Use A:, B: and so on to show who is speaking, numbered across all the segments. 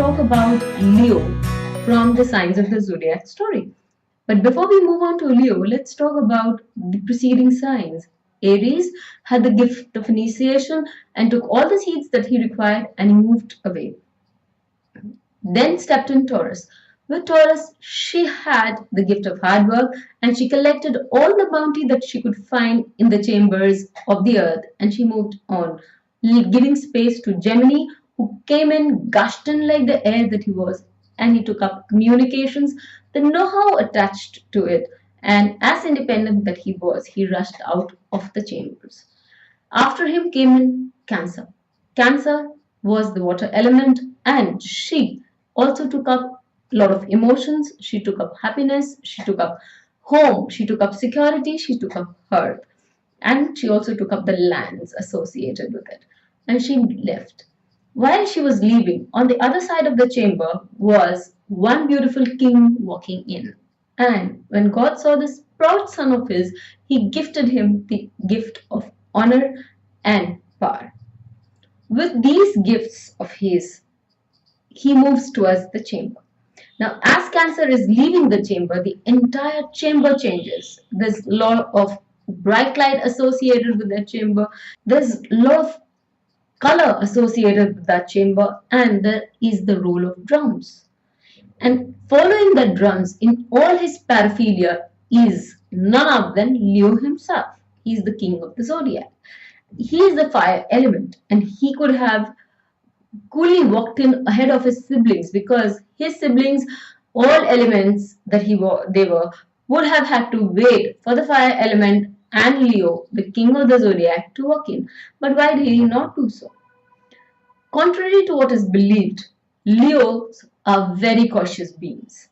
A: talk about Leo from the signs of the Zodiac story. But before we move on to Leo, let's talk about the preceding signs. Aries had the gift of initiation and took all the seeds that he required and he moved away. Then stepped in Taurus. With Taurus, she had the gift of hard work and she collected all the bounty that she could find in the chambers of the earth and she moved on, giving space to Gemini, who came in, gushed in like the air that he was, and he took up communications, the know-how attached to it, and as independent that he was, he rushed out of the chambers. After him came in Cancer. Cancer was the water element, and she also took up a lot of emotions. She took up happiness, she took up home, she took up security, she took up earth, and she also took up the lands associated with it. And she left. While she was leaving, on the other side of the chamber was one beautiful king walking in. And when God saw this proud son of his, he gifted him the gift of honor and power. With these gifts of his, he moves towards the chamber. Now, as Cancer is leaving the chamber, the entire chamber changes. There's a lot of bright light associated with that chamber. There's a lot of color associated with that chamber, and there is the roll of drums. And following the drums in all his paraphernalia is none other than Leo himself. He is the king of the zodiac. He is the fire element, and he could have coolly walked in ahead of his siblings because his siblings, all elements that they were, would have had to wait for the fire element and Leo, the king of the zodiac, to walk in. But why did he not do so? Contrary to what is believed, Leos are very cautious beings.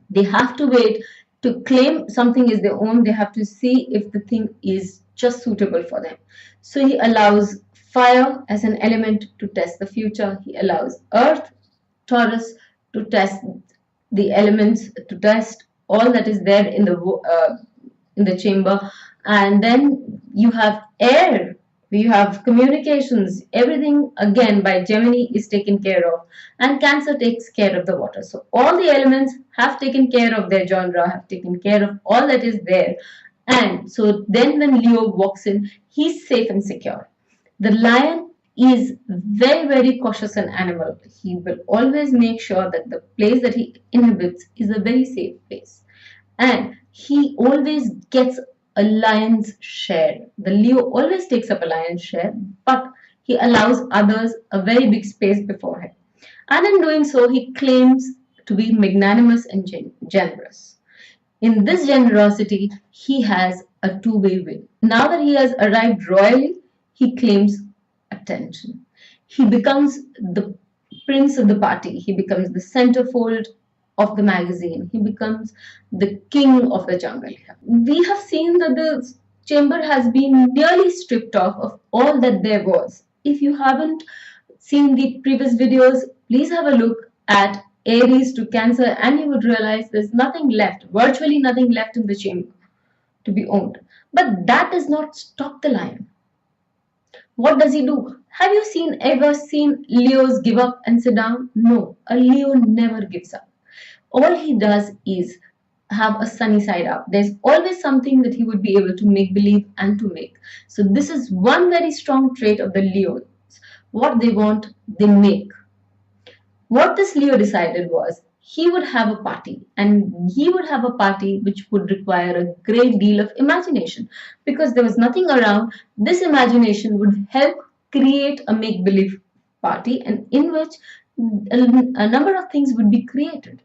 A: They have to wait to claim something is their own. They have to see if the thing is just suitable for them. So he allows fire as an element to test the future. He allows earth, Taurus, to test the elements, to test all that is there in the chamber. And then you have air, you have communications, everything again by Gemini is taken care of, and Cancer takes care of the water. So all the elements have taken care of their genre, have taken care of all that is there. And so then when Leo walks in, he's safe and secure. The lion is very, very cautious an animal. He will always make sure that the place that he inhabits is a very safe place. And he always gets a lion's share. The Leo always takes up a lion's share, but he allows others a very big space before him. And in doing so, he claims to be magnanimous and generous. In this generosity, he has a two-way win. Now that he has arrived royally, he claims attention. He becomes the prince of the party. He becomes the centerfold of the magazine. He becomes the king of the jungle. We have seen that the chamber has been nearly stripped off of all that there was. If you haven't seen the previous videos, please have a look at Aries to Cancer and you would realize there's nothing left, virtually nothing left in the chamber to be owned. But that does not stop the lion. What does he do? Have you ever seen Leos give up and sit down? No, a Leo never gives up. All he does is have a sunny side up. There's always something that he would be able to make believe and to make. So this is one very strong trait of the Leos. What they want, they make. What this Leo decided was he would have a party, and he would have a party which would require a great deal of imagination because there was nothing around. This imagination would help create a make-believe party, and in which a number of things would be created.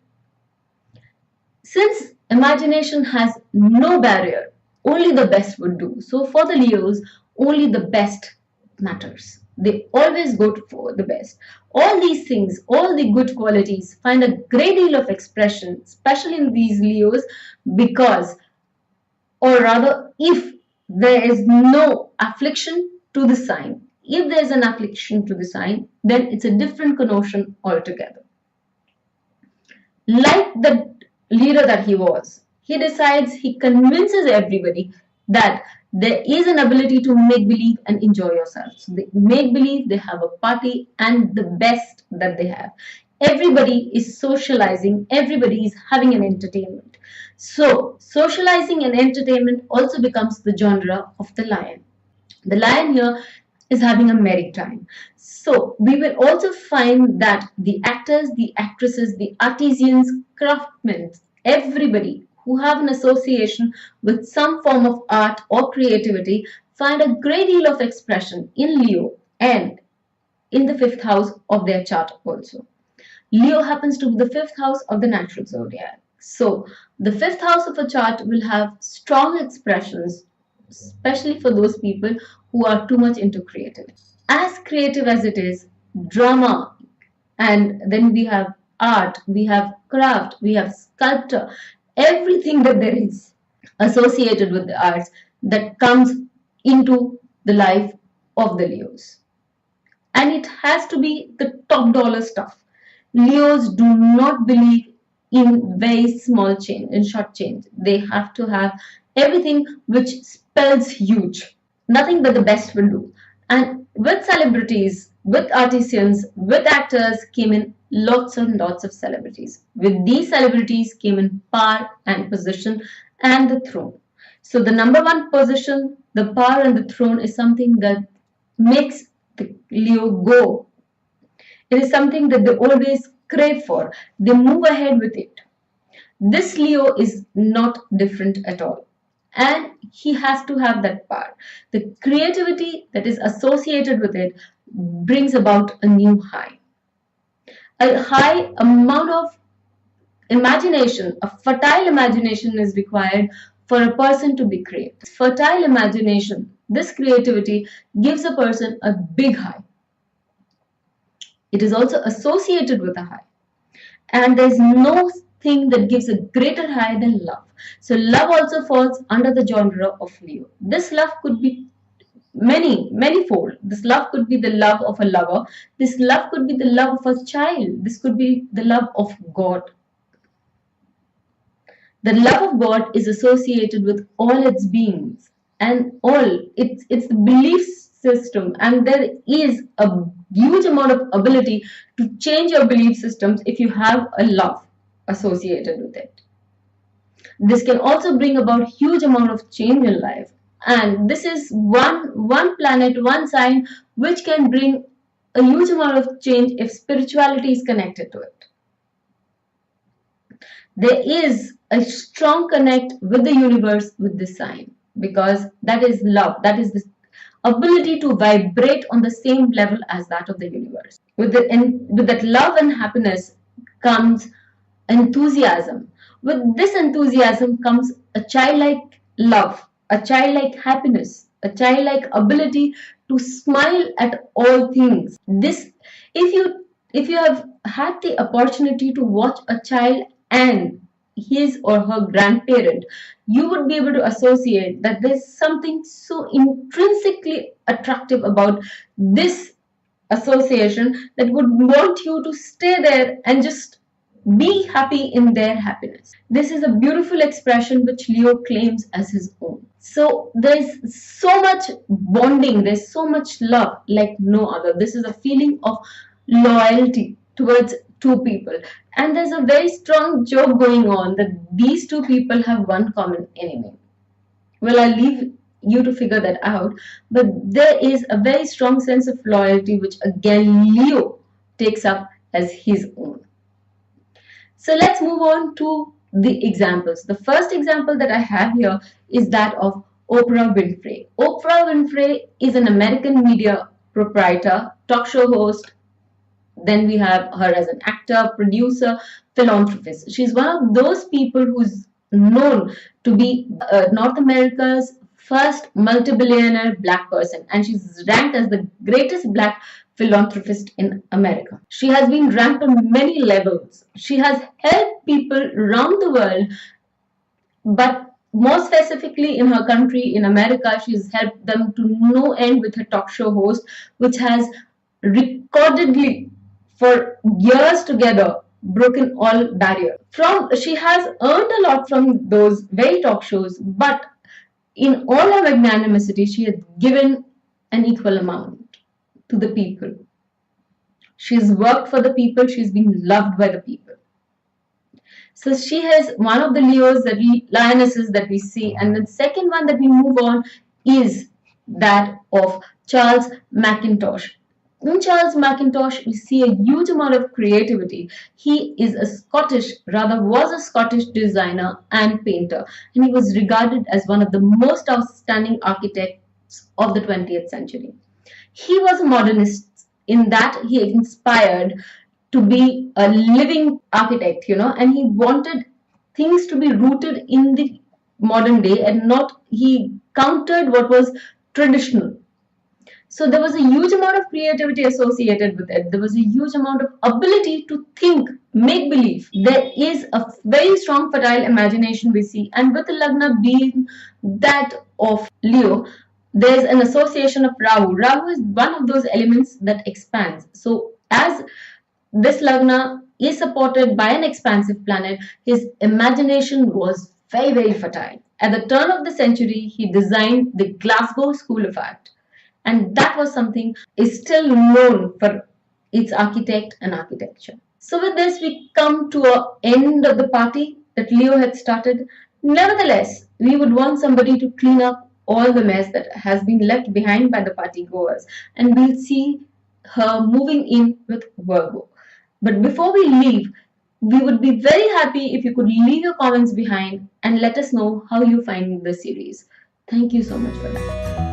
A: Since imagination has no barrier, only the best would do. So for the Leos, only the best matters. They always go for the best. All these things, all the good qualities find a great deal of expression, especially in these Leos, because, or rather, if there is no affliction to the sign, if there is an affliction to the sign, then it's a different connotation altogether. Like the leader that he was, he decides, he convinces everybody, that there is an ability to make believe and enjoy yourself. So they make believe, they have a party, and the best that they have. Everybody is socializing, everybody is having an entertainment. So socializing and entertainment also becomes the genre of the lion. The lion here is having a merry time. So we will also find that the actors, the actresses, the artisans, craftsmen, everybody who have an association with some form of art or creativity find a great deal of expression in Leo and in the fifth house of their chart also. Leo happens to be the fifth house of the natural zodiac. So the fifth house of a chart will have strong expressions, especially for those people who are too much into creativity. As creative as it is, drama, and then we have art, we have craft, we have sculpture, everything that there is associated with the arts that comes into the life of the Leos. And it has to be the top dollar stuff. Leos do not believe in very small change, in short change. They have to have everything which spells huge. Nothing but the best will do. And with celebrities, with artisans, with actors came in lots and lots of celebrities. With these celebrities came in power and position and the throne. So the number one position, the power and the throne is something that makes the Leo go. It is something that they always crave for. They move ahead with it. This Leo is not different at all. And he has to have that power. The creativity that is associated with it brings about a new high. A high amount of imagination, a fertile imagination is required for a person to be creative. Fertile imagination, this creativity gives a person a big high. It is also associated with a high. And there's no thing that gives a greater high than love. So love also falls under the genre of Leo. This love could be many-fold. This love could be the love of a lover. This love could be the love of a child. This could be the love of God. The love of God is associated with all its beings and all. It's the belief system, and there is a huge amount of ability to change your belief systems if you have a love associated with it. This can also bring about huge amount of change in life, and this is one planet, one sign which can bring a huge amount of change if spirituality is connected to it. There is a strong connect with the universe with this sign, because that is love, that is the ability to vibrate on the same level as that of the universe. With that love and happiness comes enthusiasm. With this enthusiasm comes a childlike love, a childlike happiness, a childlike ability to smile at all things. This, if you have had the opportunity to watch a child and his or her grandparent, you would be able to associate that there's something so intrinsically attractive about this association that would want you to stay there and just be happy in their happiness. This is a beautiful expression which Leo claims as his own. So there's so much bonding, there's so much love like no other. This is a feeling of loyalty towards two people. And there's a very strong joke going on that these two people have one common enemy. Well, I'll leave you to figure that out. But there is a very strong sense of loyalty which again Leo takes up as his own. So let's move on to the examples. The first example that I have here is that of Oprah Winfrey. Oprah Winfrey is an American media proprietor, talk show host. Then we have her as an actor, producer, philanthropist. She's one of those people who's known to be North America's first multi-billionaire black person, and she's ranked as the greatest black philanthropist in America. She has been ranked on many levels. She has helped people around the world, but more specifically in her country, in America, she's helped them to no end with her talk show host, which has recordedly for years together broken all barriers. She has earned a lot from those very talk shows, but in all her magnanimity, she had given an equal amount to the people. She's worked for the people, she's been loved by the people. So she has one of the Leos that lionesses that we see, and the second one that we move on is that of Charles Mackintosh. In Charles Mackintosh, we see a huge amount of creativity. He is was a Scottish designer and painter, and he was regarded as one of the most outstanding architects of the 20th century. He was a modernist in that he inspired to be a living architect, and he wanted things to be rooted in the modern day and not, he countered what was traditional. So there was a huge amount of creativity associated with it. There was a huge amount of ability to think, make believe. There is a very strong fertile imagination we see, and with the Lagna being that of Leo, there's an association of Rahu. Rahu is one of those elements that expands. So as this Lagna is supported by an expansive planet, his imagination was very, very fertile. At the turn of the century, he designed the Glasgow School of Art, and that was something is still known for its architect and architecture. So with this, we come to an end of the party that Leo had started. Nevertheless, we would want somebody to clean up all the mess that has been left behind by the party goers, and we'll see her moving in with Virgo. But before we leave, we would be very happy if you could leave your comments behind and let us know how you find the series. Thank you so much for that.